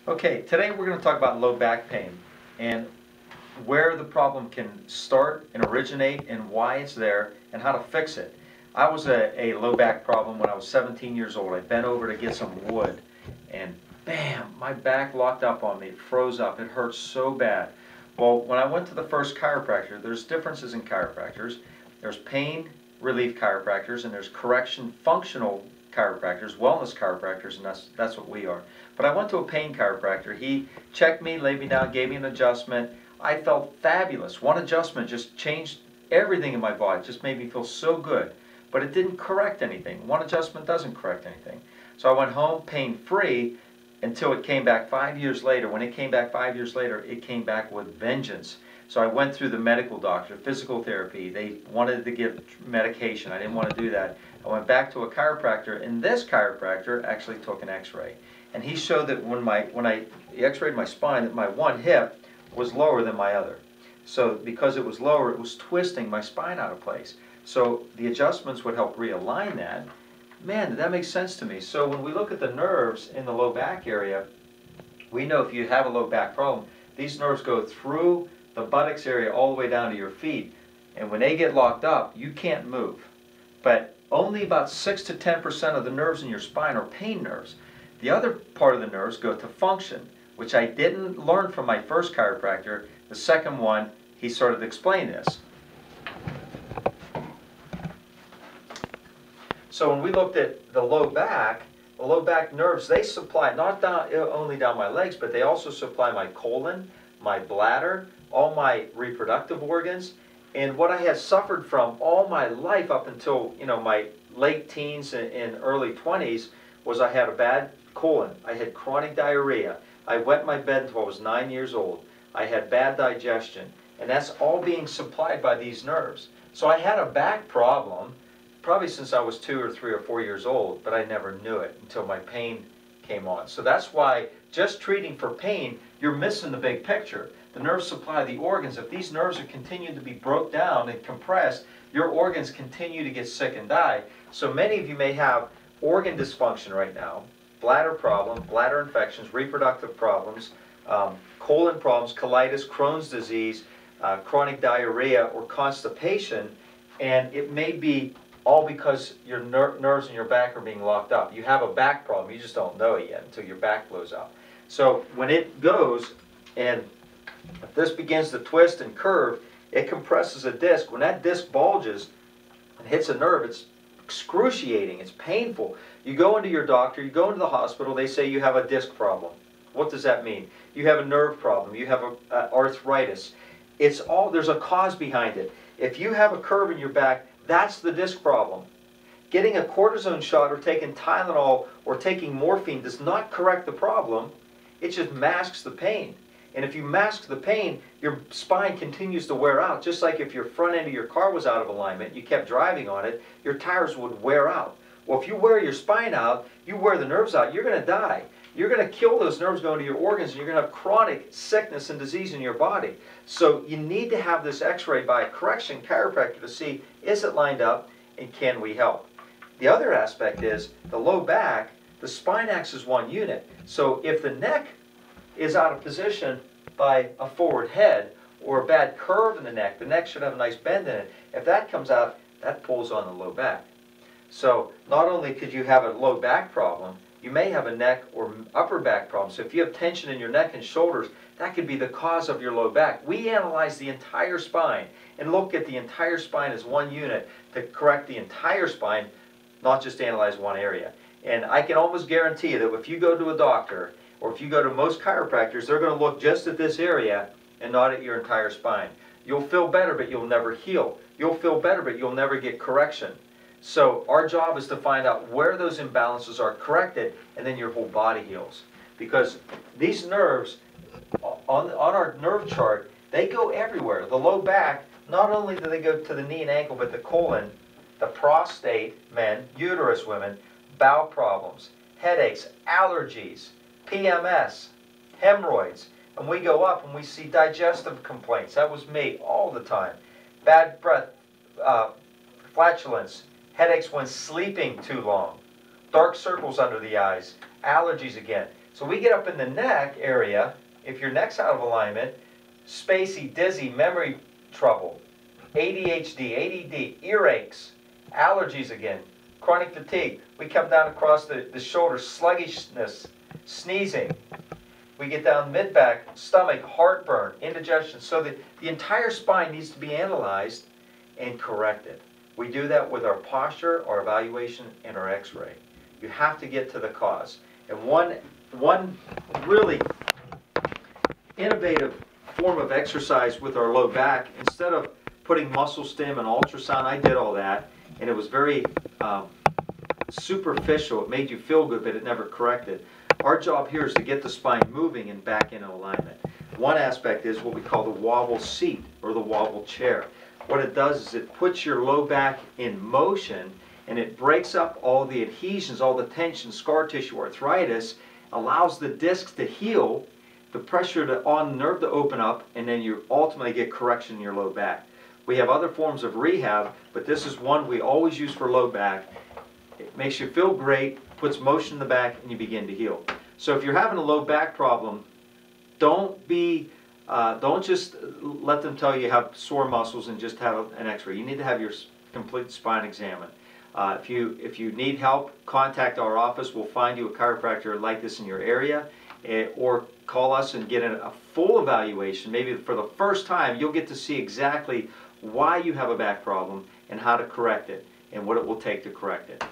Okay, today we're going to talk about low back pain and where the problem can start and originate and why it's there and how to fix it. I was a low back problem when I was 17 years old. I bent over to get some wood and bam, my back locked up on me. It froze up. It hurt so bad. Well, when I went to the first chiropractor, there's differences in chiropractors. There's pain relief chiropractors and there's correction functional chiropractors, wellness chiropractors, and that's what we are. But I went to a pain chiropractor. He checked me, laid me down, gave me an adjustment. I felt fabulous. One adjustment just changed everything in my body. It just made me feel so good. But it didn't correct anything. One adjustment doesn't correct anything. So I went home pain-free until it came back 5 years later. When it came back 5 years later, it came back with vengeance. So I went through the medical doctor, physical therapy. They wanted to give medication. I didn't want to do that. I went back to a chiropractor, and this chiropractor actually took an x-ray. And he showed that when I x-rayed my spine, that my one hip was lower than my other. So because it was lower, it was twisting my spine out of place. So the adjustments would help realign that. Man, that makes sense to me. So when we look at the nerves in the low back area, we know if you have a low back problem, these nerves go through the buttocks area all the way down to your feet. And when they get locked up, you can't move. But only about 6 to 10% of the nerves in your spine are pain nerves. The other part of the nerves go to function, which I didn't learn from my first chiropractor. The second one, he started to explain this. So when we looked at the low back nerves, they supply not only down my legs, but they also supply my colon, my bladder, all my reproductive organs. And what I had suffered from all my life up until my late teens and early 20s was I had a bad colon. I had chronic diarrhea. I wet my bed until I was 9 years old. I had bad digestion. And that's all being supplied by these nerves. So I had a back problem probably since I was 2 or 3 or 4 years old, but I never knew it until my pain came on. So that's why just treating for pain, you're missing the big picture. The nerves supply the organs. If these nerves are continuing to be broke down and compressed, your organs continue to get sick and die. So many of you may have organ dysfunction right now, bladder problem, bladder infections, reproductive problems, colon problems, colitis, Crohn's disease, chronic diarrhea, or constipation, and it may be all because your nerves in your back are being locked up. You have a back problem, you just don't know it yet until your back blows up. So when it goes, and if this begins to twist and curve, it compresses a disc. When that disc bulges and hits a nerve, it's excruciating, it's painful. You go into your doctor, you go into the hospital, they say you have a disc problem. What does that mean? You have a nerve problem, you have arthritis. It's all, there's a cause behind it. If you have a curve in your back, that's the disc problem. Getting a cortisone shot or taking Tylenol or taking morphine does not correct the problem. It just masks the pain. And if you mask the pain, your spine continues to wear out. Just like if your front end of your car was out of alignment, you kept driving on it, your tires would wear out. Well, if you wear your spine out, you wear the nerves out, you're going to die. You're going to kill those nerves going to your organs, and you're going to have chronic sickness and disease in your body. So you need to have this x-ray by a correction chiropractor to see, is it lined up and can we help? The other aspect is the low back, the spine acts as one unit. So if the neck is out of position by a forward head or a bad curve in the neck should have a nice bend in it. If that comes out, that pulls on the low back. So not only could you have a low back problem, you may have a neck or upper back problem. So if you have tension in your neck and shoulders, that could be the cause of your low back. We analyze the entire spine and look at the entire spine as one unit to correct the entire spine, not just analyze one area. And I can almost guarantee you that if you go to a doctor or if you go to most chiropractors, they're going to look just at this area and not at your entire spine. You'll feel better, but you'll never heal. You'll feel better, but you'll never get correction. So our job is to find out where those imbalances are corrected, and then your whole body heals. Because these nerves, on our nerve chart, they go everywhere. The low back, not only do they go to the knee and ankle, but the colon, the prostate, men, uterus, women, bowel problems, headaches, allergies, PMS, hemorrhoids. And we go up and we see digestive complaints. That was me all the time. Bad breath, flatulence, headaches when sleeping too long, dark circles under the eyes, allergies again. So we get up in the neck area, if your neck's out of alignment, spacey, dizzy, memory trouble, ADHD, ADD, earaches, allergies again, chronic fatigue. We come down across the shoulder, sluggishness, sneezing. We get down mid-back, stomach, heartburn, indigestion. So the entire spine needs to be analyzed and corrected. We do that with our posture, our evaluation, and our x-ray. You have to get to the cause. And one really innovative form of exercise with our low back, instead of putting muscle stim and ultrasound, I did all that, and it was very superficial. It made you feel good, but it never corrected. Our job here is to get the spine moving and back in alignment. One aspect is what we call the wobble seat or the wobble chair. What it does is it puts your low back in motion, and it breaks up all the adhesions, all the tension, scar tissue, arthritis, allows the discs to heal, the pressure on the nerve to open up, and then you ultimately get correction in your low back. We have other forms of rehab, but this is one we always use for low back. It makes you feel great, puts motion in the back, and you begin to heal. So if you're having a low back problem, don't just let them tell you have sore muscles and just have an x-ray. You need to have your complete spine examined. If you need help, contact our office. We'll find you a chiropractor like this in your area, or call us and get a full evaluation. Maybe for the first time, you'll get to see exactly why you have a back problem and how to correct it and what it will take to correct it.